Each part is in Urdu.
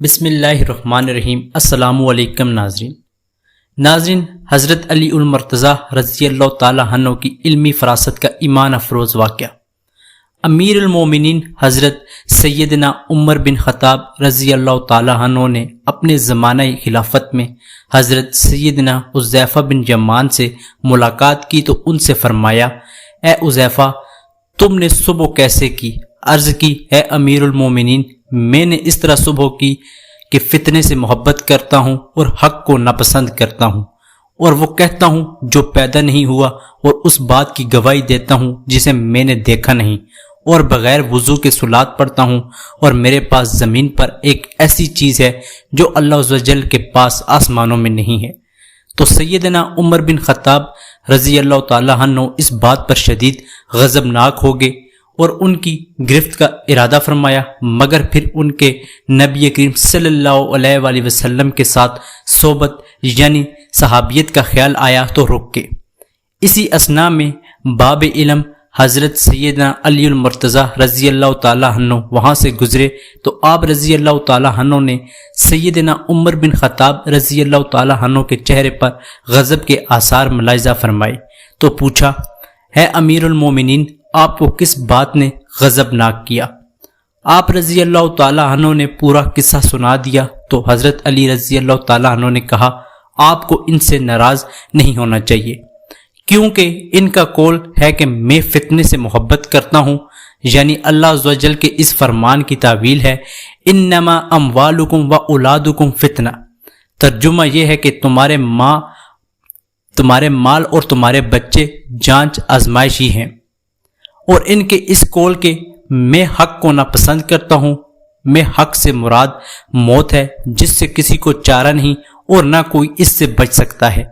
بسم اللہ الرحمن الرحیم۔ السلام علیکم ناظرین، حضرت علی المرتضیٰ رضی اللہ تعالیٰ عنہ کی علمی فراست کا ایمان افروز واقعہ۔ امیر المومنین حضرت سیدنا عمر بن خطاب رضی اللہ تعالیٰ عنہ نے اپنے زمانہ خلافت میں حضرت سیدنا حذیفہ بن یمان سے ملاقات کی تو ان سے فرمایا، اے حذیفہ، تم نے صبح کیسے کی؟ عرض کی، اے امیر المومنین، میں نے اس طرح صبح کی کہ فتنے سے محبت کرتا ہوں اور حق کو ناپسند کرتا ہوں، اور وہ کہتا ہوں جو پیدا نہیں ہوا، اور اس بات کی گواہی دیتا ہوں جسے میں نے دیکھا نہیں، اور بغیر وضو کے صلات پڑھتا ہوں، اور میرے پاس زمین پر ایک ایسی چیز ہے جو اللہ عز و جل کے پاس آسمانوں میں نہیں ہے۔ تو سیدنا عمر بن خطاب رضی اللہ تعالیٰ عنہ اس بات پر شدید غضبناک ہو گئے اور ان کی گرفت کا ارادہ فرمایا، مگر پھر ان کے نبی کریم صلی اللہ علیہ وآلہ وسلم کے ساتھ صحبت یعنی صحابیت کا خیال آیا تو رک گئے۔ اسی اثناء میں باب علم حضرت سیدنا علی المرتضیٰ رضی اللہ تعالیٰ عنہ وہاں سے گزرے تو آپ رضی اللہ تعالیٰ عنہ نے سیدنا عمر بن خطاب رضی اللہ تعالیٰ عنہ کے چہرے پر غضب کے آثار ملاحظہ فرمائے تو پوچھا، ہے امیر المومنین، آپ کو کس بات نے غضبناک کیا؟ آپ رضی اللہ تعالیٰ عنہ نے پورا قصہ سنا دیا تو حضرت علی رضی اللہ تعالیٰ عنہ نے کہا، آپ کو ان سے ناراض نہیں ہونا چاہیے، کیونکہ ان کا قول ہے کہ میں فتنے سے محبت کرتا ہوں، یعنی اللہ عز و جل کے اس فرمان کی تعویل ہے، انما اموالکم و اولادکم فتنہ۔ ترجمہ یہ ہے کہ تمہارے مال اور تمہارے بچے جانچ آزمائش ہی ہیں، اور ان کے اس قول کے میں حق کو ناپسند کرتا ہوں، میں حق سے مراد موت ہے جس سے کسی کو چارہ نہیں اور نہ کوئی اس سے بچ سکتا ہے،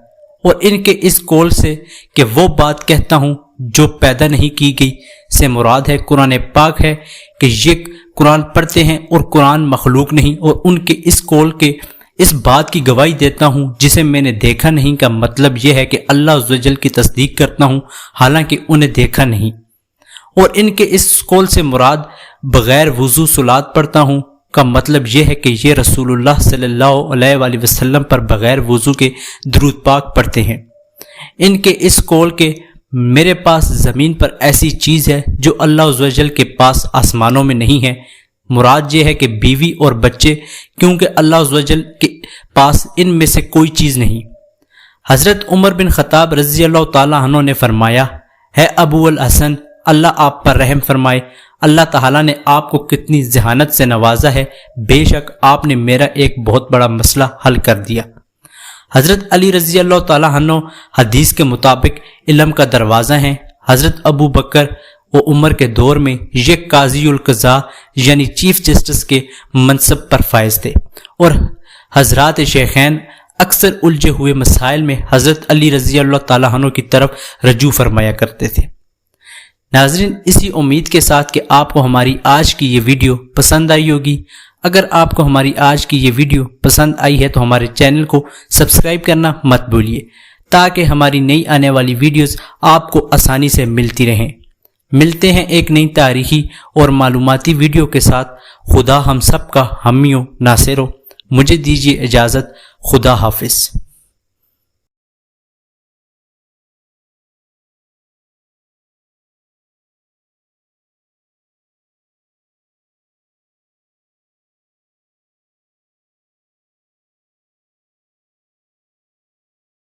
اور ان کے اس قول سے کہ وہ بات کہتا ہوں جو پیدا نہیں کی گئی سے مراد ہے قرآن پاک ہے کہ یہ قرآن پڑھتے ہیں اور قرآن مخلوق نہیں، اور ان کے اس قول کے اس بات کی گواہی دیتا ہوں جسے میں نے دیکھا نہیں کا مطلب یہ ہے کہ اللہ عز و جل کی تصدیق کرتا ہوں حالانکہ انہیں دیکھا نہیں، اور ان کے اس قول سے مراد بغیر وضو صلات پڑھتا ہوں کا مطلب یہ ہے کہ یہ رسول اللہ صلی اللہ علیہ وآلہ وسلم پر بغیر وضو کے درود پاک پڑھتے ہیں۔ ان کے اس قول کے میرے پاس زمین پر ایسی چیز ہے جو اللہ عز و جل کے پاس آسمانوں میں نہیں ہے، مراد یہ ہے کہ بیوی اور بچے، کیونکہ اللہ عز و جل کے پاس ان میں سے کوئی چیز نہیں۔ حضرت عمر بن خطاب رضی اللہ تعالیٰ عنہ نے فرمایا، ہے ابو الحسن، اللہ آپ پر رحم فرمائے، اللہ تعالیٰ نے آپ کو کتنی ذہانت سے نوازا ہے، بے شک آپ نے میرا ایک بہت بڑا مسئلہ حل کر دیا۔ حضرت علی رضی اللہ تعالیٰ عنہ حدیث کے مطابق علم کا دروازہ ہیں۔ حضرت ابو بکر و عمر کے دور میں یہ قاضی القضاء یعنی چیف جسٹس کے منصب پر فائز تھے، اور حضرات شیخین اکثر الجھے ہوئے مسائل میں حضرت علی رضی اللہ تعالیٰ عنہ کی طرف رجوع فرمایا کرتے تھے۔ ناظرین، اسی امید کے ساتھ کہ آپ کو ہماری آج کی یہ ویڈیو پسند آئی ہوگی۔ اگر آپ کو ہماری آج کی یہ ویڈیو پسند آئی ہے تو ہمارے چینل کو سبسکرائب کرنا مت بھولیے تاکہ ہماری نئی آنے والی ویڈیوز آپ کو آسانی سے ملتی رہیں۔ ملتے ہیں ایک نئی تاریخی اور معلوماتی ویڈیو کے ساتھ۔ خدا ہم سب کا حامی و ناصر ہو۔ مجھے دیجیے اجازت۔ خدا حافظ۔